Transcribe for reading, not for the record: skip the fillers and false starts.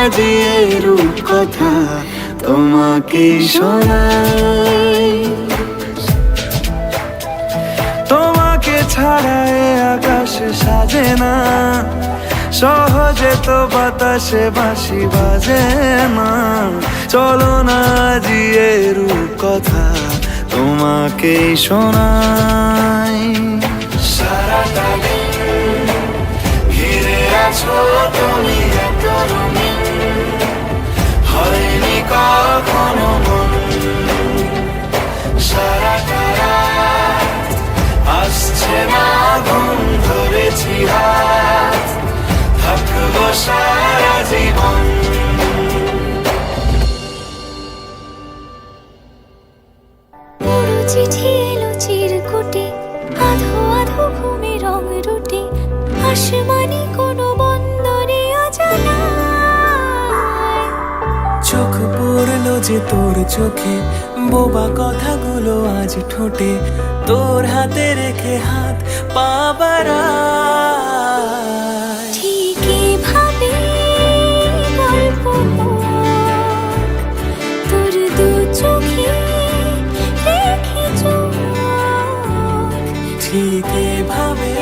সাজিয়ে রূপকথা তোমাকে শোনাই। তোমাকে ছাড়া এ আকাশ সাজে না, সহজে তো বাতাসে বাঁশি বাজে না। চলো না জিয়ে রূপকথা তোমাকে শোনাই। সারাটা দিন ঘিরে আছো তুমি এত রঙিন, হয়নি কখনো মন। সারাটা রাত আসছে না ঘুম, ধরেছি হাত, থাকবো সারা জীবন। চিঠি এলো চিরকুটে, আধো আধো ঘুমে রং রুটে, আসমানি কোনো বন্দরে অজানায়। চোখ পড়লো যে তোর চোখে, বোবা কথাগুলো আজ ঠোঁটে, তোর হাতে রেখে হাত পা বাড়ায়। ঠিক এভাবে গল্প তোর দু চোখে রেখে চোখ, ঠিক এভাবে